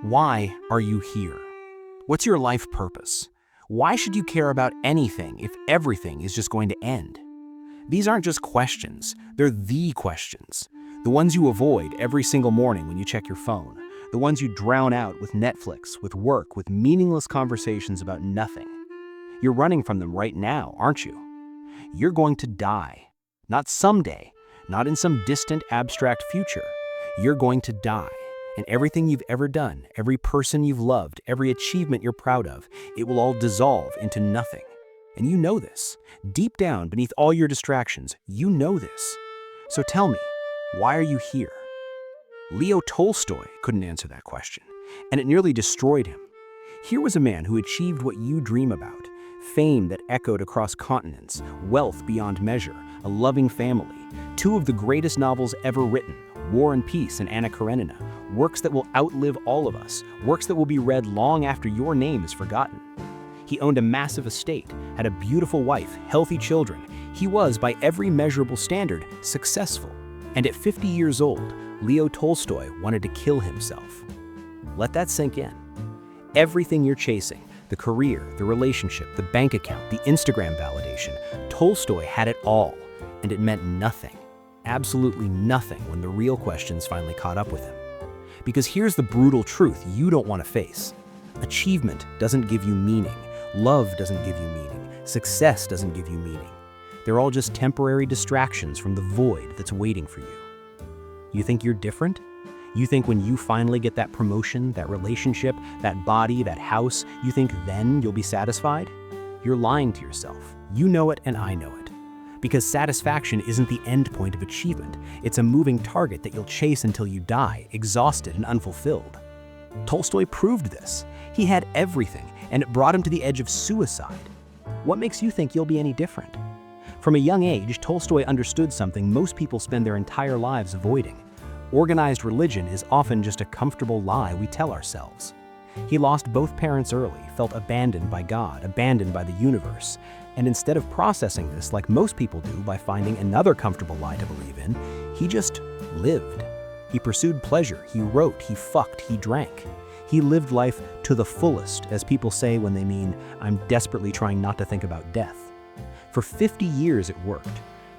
Why are you here? What's your life purpose? Why should you care about anything if everything is just going to end? These aren't just questions, they're the questions. The ones you avoid every single morning when you check your phone. The ones you drown out with Netflix, with work, with meaningless conversations about nothing. You're running from them right now, aren't you? You're going to die. Not someday, not in some distant abstract future. You're going to die. And everything you've ever done, every person you've loved, every achievement you're proud of, it will all dissolve into nothing. And you know this. Deep down, beneath all your distractions, you know this. So tell me, why are you here? Leo Tolstoy couldn't answer that question, and it nearly destroyed him. Here was a man who achieved what you dream about, fame that echoed across continents, wealth beyond measure, a loving family, two of the greatest novels ever written, War and Peace and Anna Karenina, works that will outlive all of us, works that will be read long after your name is forgotten. He owned a massive estate, had a beautiful wife, healthy children. He was, by every measurable standard, successful. And at 50 years old, Leo Tolstoy wanted to kill himself. Let that sink in. Everything you're chasing, the career, the relationship, the bank account, the Instagram validation, Tolstoy had it all, and it meant nothing. Absolutely nothing when the real questions finally caught up with him. Because here's the brutal truth you don't want to face. Achievement doesn't give you meaning. Love doesn't give you meaning. Success doesn't give you meaning. They're all just temporary distractions from the void that's waiting for you. You think you're different? You think when you finally get that promotion, that relationship, that body, that house, you think then you'll be satisfied? You're lying to yourself. You know it and I know it. Because satisfaction isn't the end point of achievement. It's a moving target that you'll chase until you die, exhausted and unfulfilled. Tolstoy proved this. He had everything, and it brought him to the edge of suicide. What makes you think you'll be any different? From a young age, Tolstoy understood something most people spend their entire lives avoiding. Organized religion is often just a comfortable lie we tell ourselves. He lost both parents early, felt abandoned by God, abandoned by the universe. And instead of processing this like most people do by finding another comfortable lie to believe in, he just lived. He pursued pleasure, he wrote, he fucked, he drank. He lived life to the fullest, as people say when they mean, I'm desperately trying not to think about death. For 50 years it worked.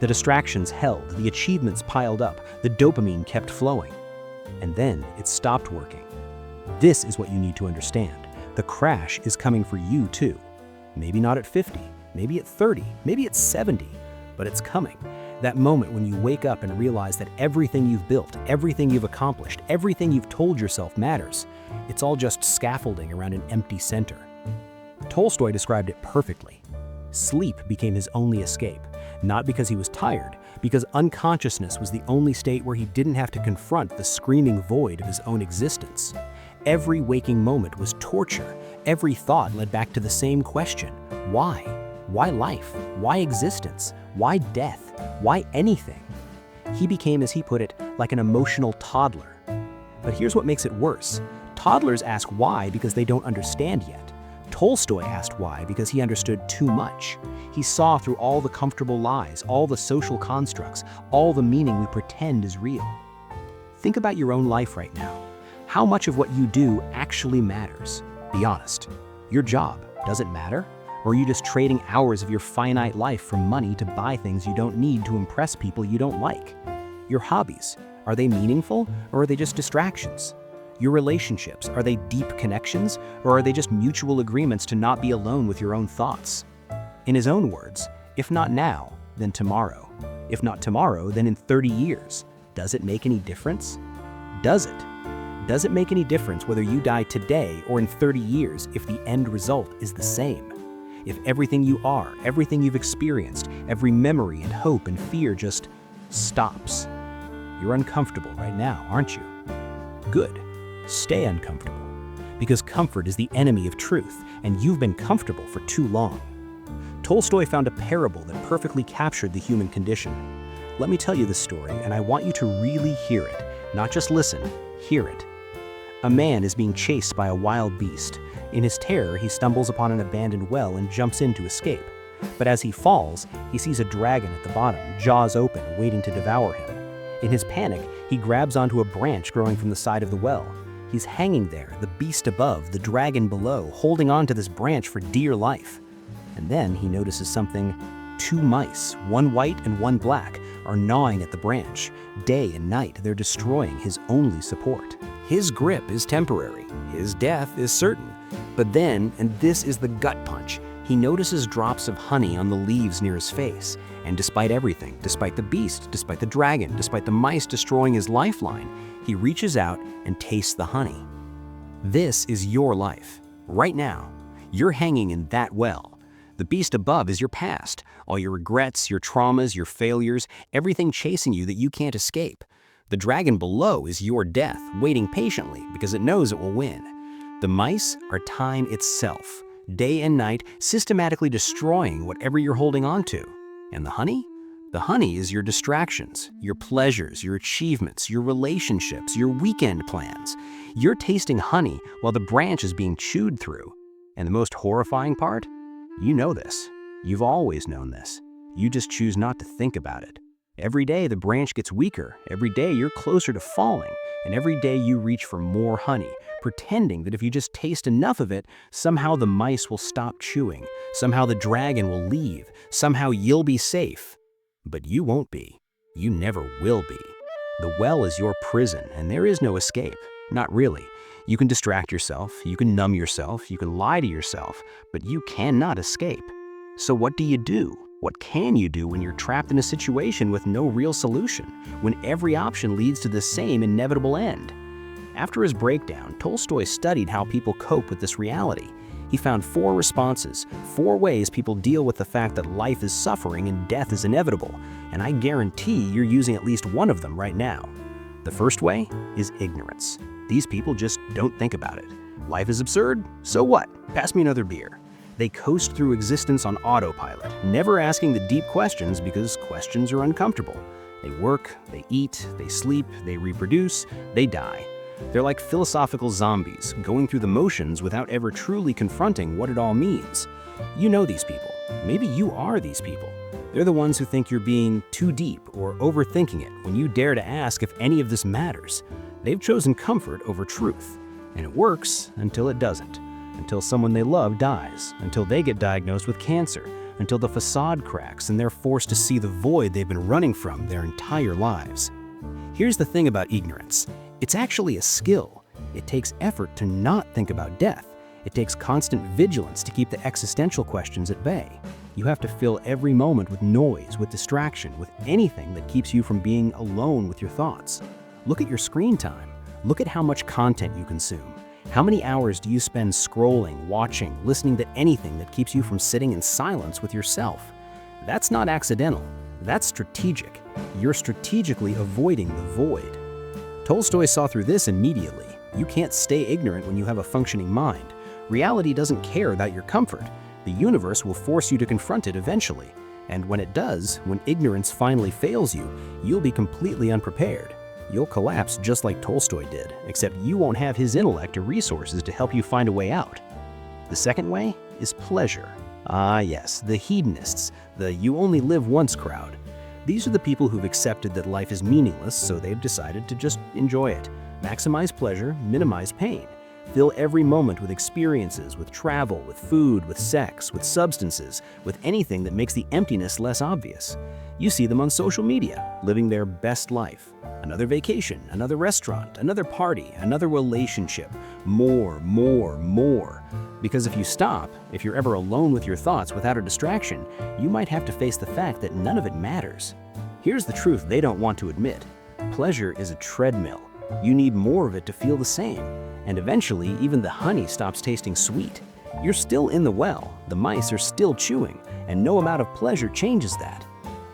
The distractions held, the achievements piled up, the dopamine kept flowing. And then it stopped working. This is what you need to understand. The crash is coming for you too. Maybe not at 50, maybe at 30, maybe at 70, but it's coming. That moment when you wake up and realize that everything you've built, everything you've accomplished, everything you've told yourself matters. It's all just scaffolding around an empty center. Tolstoy described it perfectly. Sleep became his only escape, not because he was tired, because unconsciousness was the only state where he didn't have to confront the screaming void of his own existence. Every waking moment was torture. Every thought led back to the same question. Why? Why life? Why existence? Why death? Why anything? He became, as he put it, like an emotional toddler. But here's what makes it worse. Toddlers ask why because they don't understand yet. Tolstoy asked why because he understood too much. He saw through all the comfortable lies, all the social constructs, all the meaning we pretend is real. Think about your own life right now. How much of what you do actually matters? Be honest. Your job, does it matter? Or are you just trading hours of your finite life for money to buy things you don't need to impress people you don't like? Your hobbies, are they meaningful or are they just distractions? Your relationships, are they deep connections or are they just mutual agreements to not be alone with your own thoughts? In his own words, if not now, then tomorrow. If not tomorrow, then in 30 years. Does it make any difference? Does it? Does it make any difference whether you die today or in 30 years if the end result is the same? If everything you are, everything you've experienced, every memory and hope and fear just stops? You're uncomfortable right now, aren't you? Good. Stay uncomfortable. Because comfort is the enemy of truth, and you've been comfortable for too long. Tolstoy found a parable that perfectly captured the human condition. Let me tell you this story, and I want you to really hear it. Not just listen, hear it. A man is being chased by a wild beast. In his terror, he stumbles upon an abandoned well and jumps in to escape. But as he falls, he sees a dragon at the bottom, jaws open, waiting to devour him. In his panic, he grabs onto a branch growing from the side of the well. He's hanging there, the beast above, the dragon below, holding on to this branch for dear life. And then he notices something. 2 mice, one white and one black, are gnawing at the branch. Day and night, they're destroying his only support. His grip is temporary. His death is certain. But then, and this is the gut punch, he notices drops of honey on the leaves near his face. And despite everything, despite the beast, despite the dragon, despite the mice destroying his lifeline, he reaches out and tastes the honey. This is your life. Right now, you're hanging in that well. The beast above is your past, all your regrets, your traumas, your failures, everything chasing you that you can't escape. The dragon below is your death, waiting patiently because it knows it will win. The mice are time itself, day and night, systematically destroying whatever you're holding on to. And the honey? The honey is your distractions, your pleasures, your achievements, your relationships, your weekend plans. You're tasting honey while the branch is being chewed through. And the most horrifying part? You know this. You've always known this. You just choose not to think about it. Every day the branch gets weaker. Every day you're closer to falling. And every day you reach for more honey, pretending that if you just taste enough of it, somehow the mice will stop chewing. Somehow the dragon will leave. Somehow you'll be safe. But you won't be. You never will be. The well is your prison, and there is no escape. Not really. You can distract yourself, you can numb yourself, you can lie to yourself, but you cannot escape. So what do? What can you do when you're trapped in a situation with no real solution, when every option leads to the same inevitable end? After his breakdown, Tolstoy studied how people cope with this reality. He found 4 responses, 4 ways people deal with the fact that life is suffering and death is inevitable, and I guarantee you're using at least one of them right now. The first way is ignorance. These people just don't think about it. Life is absurd, so what? Pass me another beer. They coast through existence on autopilot, never asking the deep questions because questions are uncomfortable. They work, they eat, they sleep, they reproduce, they die. They're like philosophical zombies, going through the motions without ever truly confronting what it all means. You know these people. Maybe you are these people. They're the ones who think you're being too deep or overthinking it when you dare to ask if any of this matters. They've chosen comfort over truth, and it works until it doesn't, until someone they love dies, until they get diagnosed with cancer, until the facade cracks and they're forced to see the void they've been running from their entire lives. Here's the thing about ignorance. It's actually a skill. It takes effort to not think about death. It takes constant vigilance to keep the existential questions at bay. You have to fill every moment with noise, with distraction, with anything that keeps you from being alone with your thoughts. Look at your screen time. Look at how much content you consume. How many hours do you spend scrolling, watching, listening to anything that keeps you from sitting in silence with yourself? That's not accidental. That's strategic. You're strategically avoiding the void. Tolstoy saw through this immediately. You can't stay ignorant when you have a functioning mind. Reality doesn't care about your comfort. The universe will force you to confront it eventually. And when it does, when ignorance finally fails you, you'll be completely unprepared. You'll collapse just like Tolstoy did, except you won't have his intellect or resources to help you find a way out. The second way is pleasure. Ah yes, the hedonists, the you only live once crowd. These are the people who've accepted that life is meaningless, so they've decided to just enjoy it. Maximize pleasure, minimize pain. Fill every moment with experiences, with travel, with food, with sex, with substances, with anything that makes the emptiness less obvious. You see them on social media, living their best life. Another vacation, another restaurant, another party, another relationship. More. Because if you stop, if you're ever alone with your thoughts without a distraction, you might have to face the fact that none of it matters. Here's the truth they don't want to admit. Pleasure is a treadmill. You need more of it to feel the same. And eventually, even the honey stops tasting sweet. You're still in the well, the mice are still chewing, and no amount of pleasure changes that.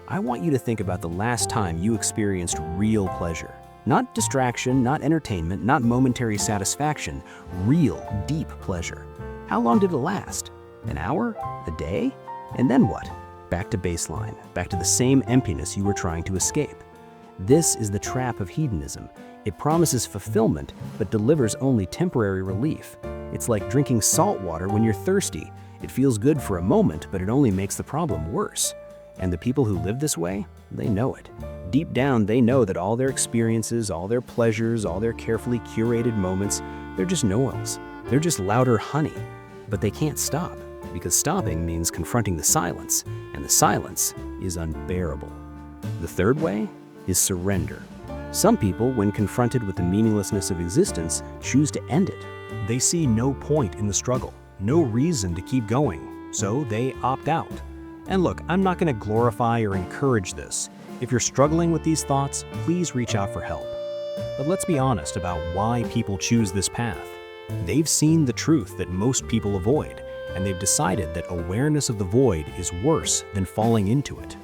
I want you to think about the last time you experienced real pleasure. Not distraction, not entertainment, not momentary satisfaction, real, deep pleasure. How long did it last? An hour? A day? And then what? Back to baseline, back to the same emptiness you were trying to escape. This is the trap of hedonism. It promises fulfillment, but delivers only temporary relief. It's like drinking salt water when you're thirsty. It feels good for a moment, but it only makes the problem worse. And the people who live this way, They know it. Deep down, they know that all their experiences, all their pleasures, all their carefully curated moments, they're just noise. They're just louder honey. But they can't stop, because stopping means confronting the silence, and the silence is unbearable. The third way is surrender. Some people, when confronted with the meaninglessness of existence, choose to end it. They see no point in the struggle, no reason to keep going, so they opt out. And look, I'm not going to glorify or encourage this. If you're struggling with these thoughts, please reach out for help. But let's be honest about why people choose this path. They've seen the truth that most people avoid, and they've decided that awareness of the void is worse than falling into it.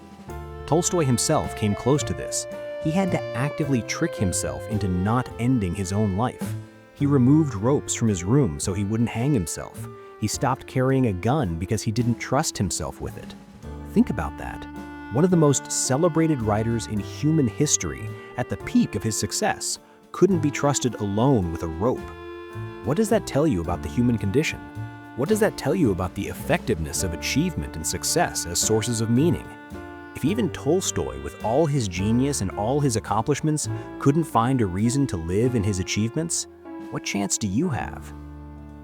Tolstoy himself came close to this. He had to actively trick himself into not ending his own life. He removed ropes from his room so he wouldn't hang himself. He stopped carrying a gun because he didn't trust himself with it. Think about that. One of the most celebrated writers in human history, at the peak of his success, couldn't be trusted alone with a rope. What does that tell you about the human condition? What does that tell you about the effectiveness of achievement and success as sources of meaning? If even Tolstoy, with all his genius and all his accomplishments, couldn't find a reason to live in his achievements, what chance do you have?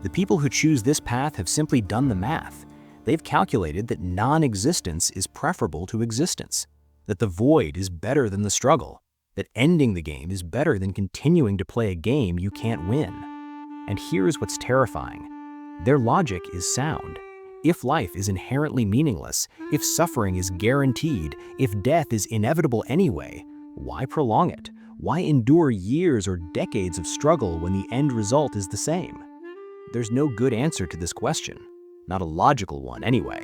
The people who choose this path have simply done the math. They've calculated that non-existence is preferable to existence, that the void is better than the struggle, that ending the game is better than continuing to play a game you can't win. And here's what's terrifying. Their logic is sound. If life is inherently meaningless, if suffering is guaranteed, if death is inevitable anyway, why prolong it? Why endure years or decades of struggle when the end result is the same? There's no good answer to this question. Not a logical one, anyway.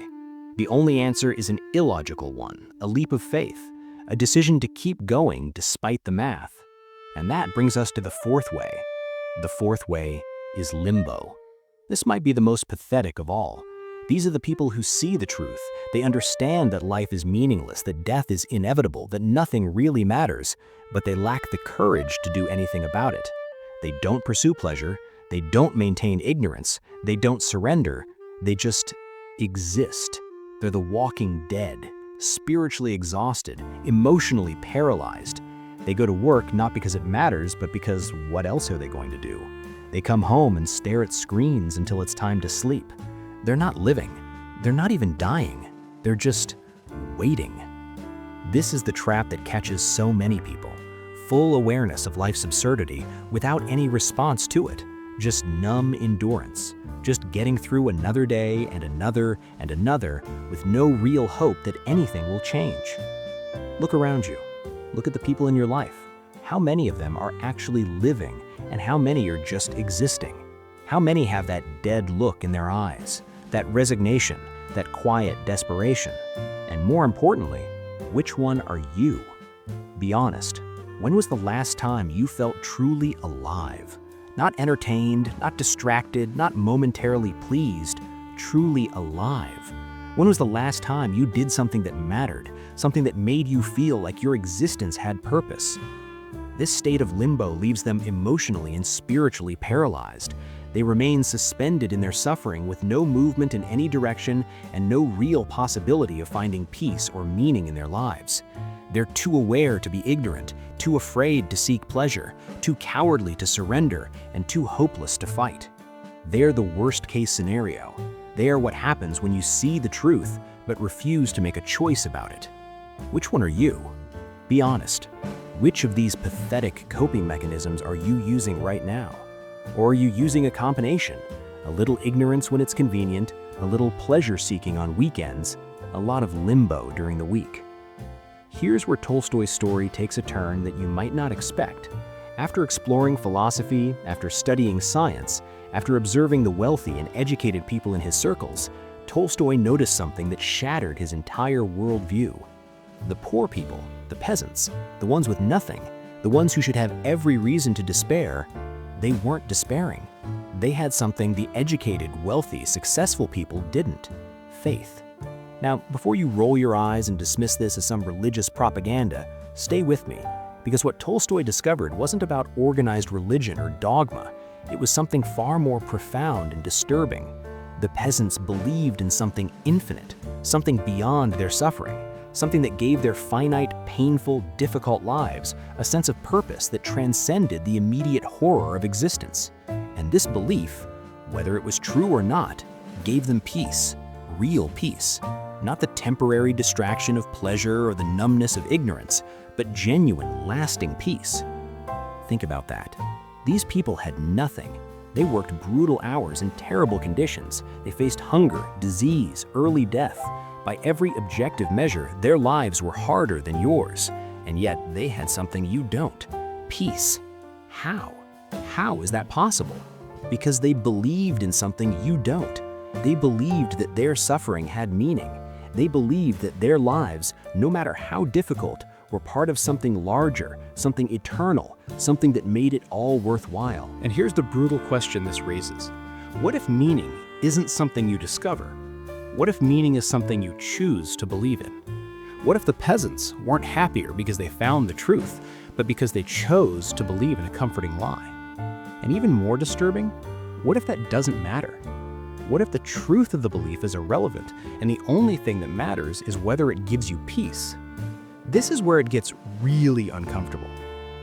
The only answer is an illogical one, a leap of faith, a decision to keep going despite the math. And that brings us to the fourth way. The fourth way is limbo. This might be the most pathetic of all. These are the people who see the truth. They understand that life is meaningless, that death is inevitable, that nothing really matters, but they lack the courage to do anything about it. They don't pursue pleasure, they don't maintain ignorance, they don't surrender, they just exist. They're the walking dead, spiritually exhausted, emotionally paralyzed. They go to work not because it matters, but because what else are they going to do? They come home and stare at screens until it's time to sleep. They're not living. They're not even dying. They're just waiting. This is the trap that catches so many people. Full awareness of life's absurdity without any response to it. Just numb endurance. Just getting through another day and another with no real hope that anything will change. Look around you. Look at the people in your life. How many of them are actually living, and how many are just existing? How many have that dead look in their eyes, that resignation, that quiet desperation? And more importantly, which one are you? Be honest. When was the last time you felt truly alive? Not entertained, not distracted, not momentarily pleased, truly alive. When was the last time you did something that mattered, something that made you feel like your existence had purpose? This state of limbo leaves them emotionally and spiritually paralyzed. They remain suspended in their suffering with no movement in any direction and no real possibility of finding peace or meaning in their lives. They're too aware to be ignorant, too afraid to seek pleasure, too cowardly to surrender, and too hopeless to fight. They're the worst-case scenario. They are what happens when you see the truth but refuse to make a choice about it. Which one are you? Be honest. Which of these pathetic coping mechanisms are you using right now? Or are you using a combination? A little ignorance when it's convenient, a little pleasure-seeking on weekends, a lot of limbo during the week. Here's where Tolstoy's story takes a turn that you might not expect. After exploring philosophy, after studying science, after observing the wealthy and educated people in his circles, Tolstoy noticed something that shattered his entire worldview. The poor people, the peasants, the ones with nothing, the ones who should have every reason to despair, they weren't despairing. They had something the educated, wealthy, successful people didn't: faith. Now, before you roll your eyes and dismiss this as some religious propaganda, stay with me, because what Tolstoy discovered wasn't about organized religion or dogma. It was something far more profound and disturbing. The peasants believed in something infinite, something beyond their suffering, something that gave their finite, painful, difficult lives a sense of purpose that transcended the immediate horror of existence. And this belief, whether it was true or not, gave them peace, real peace, not the temporary distraction of pleasure or the numbness of ignorance, but genuine, lasting peace. Think about that. These people had nothing. They worked brutal hours in terrible conditions. They faced hunger, disease, early death. By every objective measure, their lives were harder than yours. And yet they had something you don't: peace. How? How is that possible? Because they believed in something you don't. They believed that their suffering had meaning. They believed that their lives, no matter how difficult, were part of something larger, something eternal, something that made it all worthwhile. And here's the brutal question this raises. What if meaning isn't something you discover? What if meaning is something you choose to believe in? What if the peasants weren't happier because they found the truth, but because they chose to believe in a comforting lie? And even more disturbing, what if that doesn't matter? What if the truth of the belief is irrelevant and the only thing that matters is whether it gives you peace? This is where it gets really uncomfortable.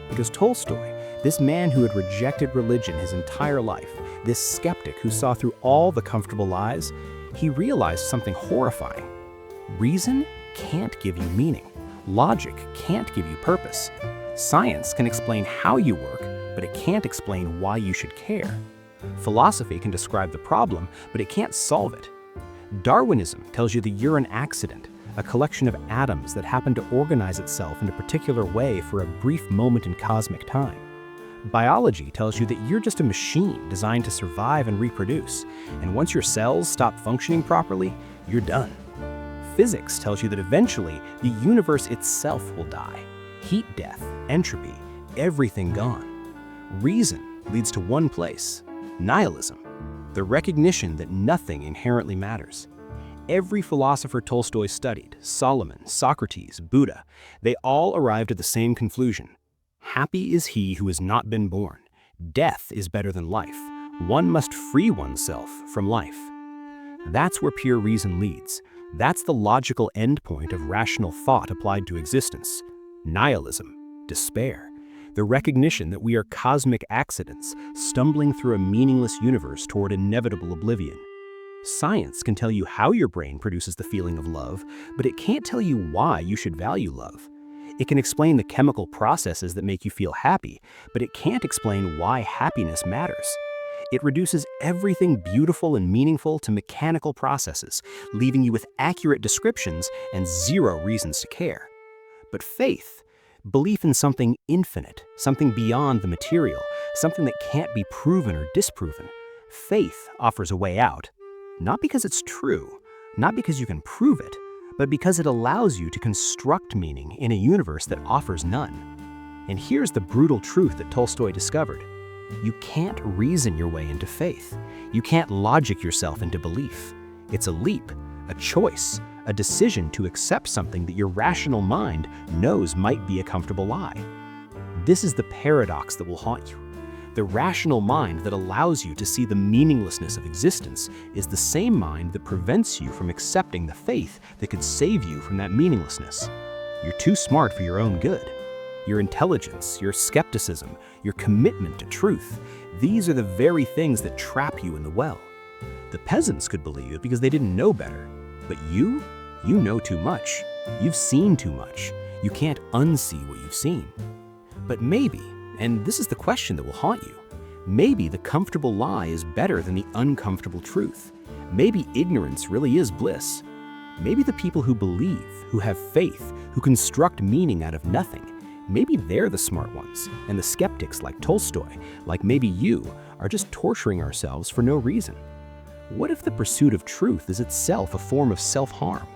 Because Tolstoy, this man who had rejected religion his entire life, this skeptic who saw through all the comfortable lies, he realized something horrifying. Reason can't give you meaning. Logic can't give you purpose. Science can explain how you work, but it can't explain why you should care. Philosophy can describe the problem, but it can't solve it. Darwinism tells you that you're an accident, a collection of atoms that happen to organize itself in a particular way for a brief moment in cosmic time. Biology tells you that you're just a machine designed to survive and reproduce, and once your cells stop functioning properly, you're done. Physics tells you that eventually the universe itself will die. Heat death, entropy, everything gone. Reason leads to one place: nihilism, the recognition that nothing inherently matters. Every philosopher Tolstoy studied, Solomon, Socrates, Buddha, they all arrived at the same conclusion. Happy is he who has not been born. Death is better than life. One must free oneself from life. That's where pure reason leads. That's the logical endpoint of rational thought applied to existence. Nihilism, despair, the recognition that we are cosmic accidents stumbling through a meaningless universe toward inevitable oblivion. Science can tell you how your brain produces the feeling of love, but it can't tell you why you should value love. It can explain the chemical processes that make you feel happy, but it can't explain why happiness matters. It reduces everything beautiful and meaningful to mechanical processes, leaving you with accurate descriptions and zero reasons to care. But faith, belief in something infinite, something beyond the material, something that can't be proven or disproven, faith offers a way out. Not because it's true, not because you can prove it, but because it allows you to construct meaning in a universe that offers none. And here's the brutal truth that Tolstoy discovered. You can't reason your way into faith. You can't logic yourself into belief. It's a leap, a choice, a decision to accept something that your rational mind knows might be a comfortable lie. This is the paradox that will haunt you. The rational mind that allows you to see the meaninglessness of existence is the same mind that prevents you from accepting the faith that could save you from that meaninglessness. You're too smart for your own good. Your intelligence, your skepticism, your commitment to truth, these are the very things that trap you in the well. The peasants could believe it because they didn't know better. But you know too much. You've seen too much. You can't unsee what you've seen. But maybe, and this is the question that will haunt you, maybe the comfortable lie is better than the uncomfortable truth. Maybe ignorance really is bliss. Maybe the people who believe, who have faith, who construct meaning out of nothing, maybe they're the smart ones, and the skeptics like Tolstoy, like maybe you, are just torturing ourselves for no reason. What if the pursuit of truth is itself a form of self-harm?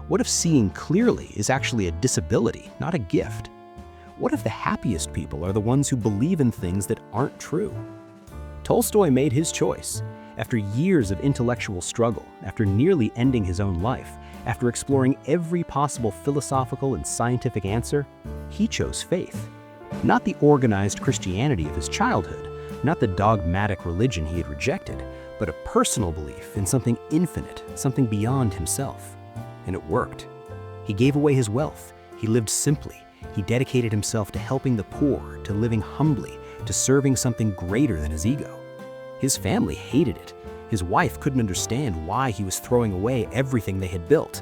What if seeing clearly is actually a disability, not a gift? What if the happiest people are the ones who believe in things that aren't true? Tolstoy made his choice. After years of intellectual struggle, after nearly ending his own life, after exploring every possible philosophical and scientific answer, he chose faith. Not the organized Christianity of his childhood, not the dogmatic religion he had rejected, but a personal belief in something infinite, something beyond himself. And it worked. He gave away his wealth. He lived simply. He dedicated himself to helping the poor, to living humbly, to serving something greater than his ego. His family hated it. His wife couldn't understand why he was throwing away everything they had built.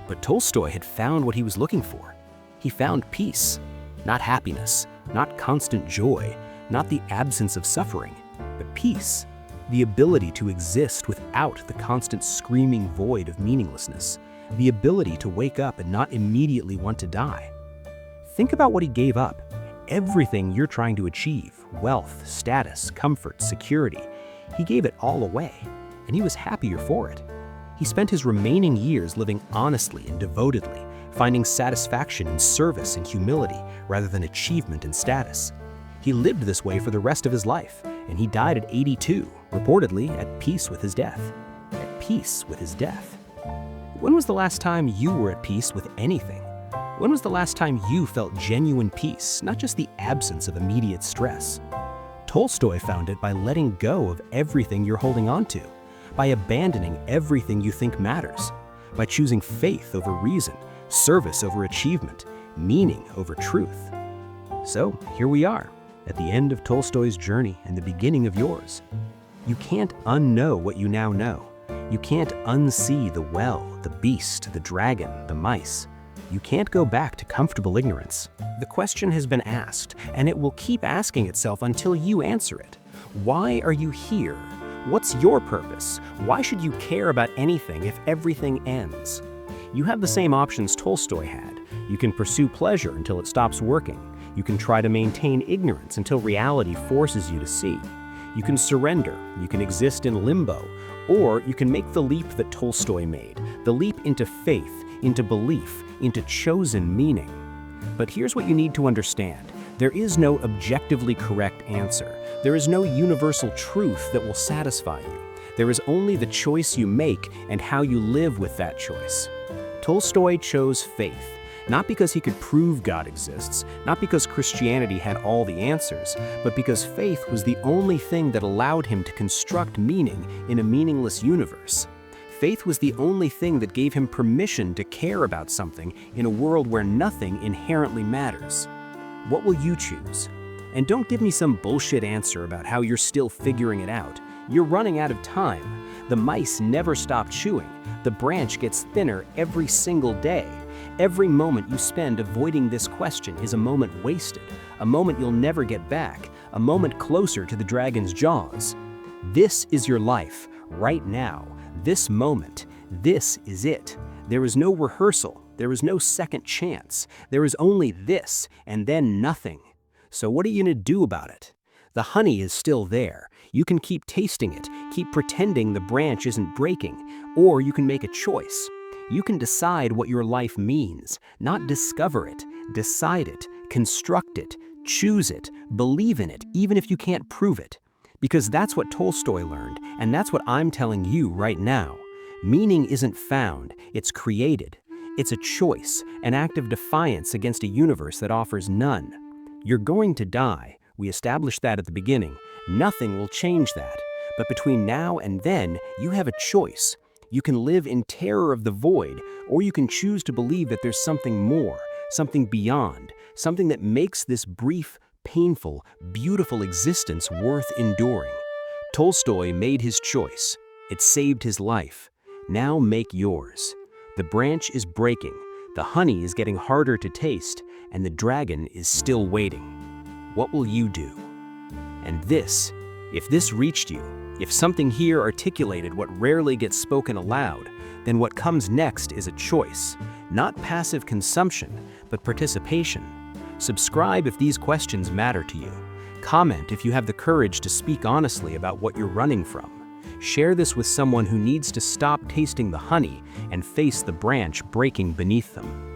But Tolstoy had found what he was looking for. He found peace, not happiness, not constant joy, not the absence of suffering, but peace, the ability to exist without the constant screaming void of meaninglessness, the ability to wake up and not immediately want to die. Think about what he gave up. Everything you're trying to achieve, wealth, status, comfort, security, he gave it all away, and he was happier for it. He spent his remaining years living honestly and devotedly, finding satisfaction in service and humility rather than achievement and status. He lived this way for the rest of his life, and he died at 82, reportedly at peace with his death. At peace with his death. When was the last time you were at peace with anything? When was the last time you felt genuine peace, not just the absence of immediate stress? Tolstoy found it by letting go of everything you're holding on to, by abandoning everything you think matters, by choosing faith over reason, service over achievement, meaning over truth. So here we are, at the end of Tolstoy's journey and the beginning of yours. You can't unknow what you now know. You can't unsee the well, the beast, the dragon, the mice. You can't go back to comfortable ignorance. The question has been asked, and it will keep asking itself until you answer it. Why are you here? What's your purpose? Why should you care about anything if everything ends? You have the same options Tolstoy had. You can pursue pleasure until it stops working. You can try to maintain ignorance until reality forces you to see. You can surrender. You can exist in limbo. Or you can make the leap that Tolstoy made, the leap into faith, into belief, into chosen meaning. But here's what you need to understand. There is no objectively correct answer. There is no universal truth that will satisfy you. There is only the choice you make and how you live with that choice. Tolstoy chose faith, not because he could prove God exists, not because Christianity had all the answers, but because faith was the only thing that allowed him to construct meaning in a meaningless universe. Faith was the only thing that gave him permission to care about something in a world where nothing inherently matters. What will you choose? And don't give me some bullshit answer about how you're still figuring it out. You're running out of time. The mice never stop chewing. The branch gets thinner every single day. Every moment you spend avoiding this question is a moment wasted, a moment you'll never get back, a moment closer to the dragon's jaws. This is your life, right now, this moment. This is it. There is no rehearsal. There is no second chance. There is only this, and then nothing. So what are you going to do about it? The honey is still there. You can keep tasting it, keep pretending the branch isn't breaking, or you can make a choice. You can decide what your life means, not discover it, decide it, construct it, choose it, believe in it, even if you can't prove it. Because that's what Tolstoy learned, and that's what I'm telling you right now. Meaning isn't found, it's created. It's a choice, an act of defiance against a universe that offers none. You're going to die. We established that at the beginning. Nothing will change that. But between now and then, you have a choice. You can live in terror of the void, or you can choose to believe that there's something more, something beyond, something that makes this brief, painful, beautiful existence worth enduring. Tolstoy made his choice. It saved his life. Now make yours. The branch is breaking, the honey is getting harder to taste, and the dragon is still waiting. What will you do? And this, if this reached you, if something here articulated what rarely gets spoken aloud, then what comes next is a choice, not passive consumption, but participation. Subscribe if these questions matter to you. Comment if you have the courage to speak honestly about what you're running from. Share this with someone who needs to stop tasting the honey and face the branch breaking beneath them.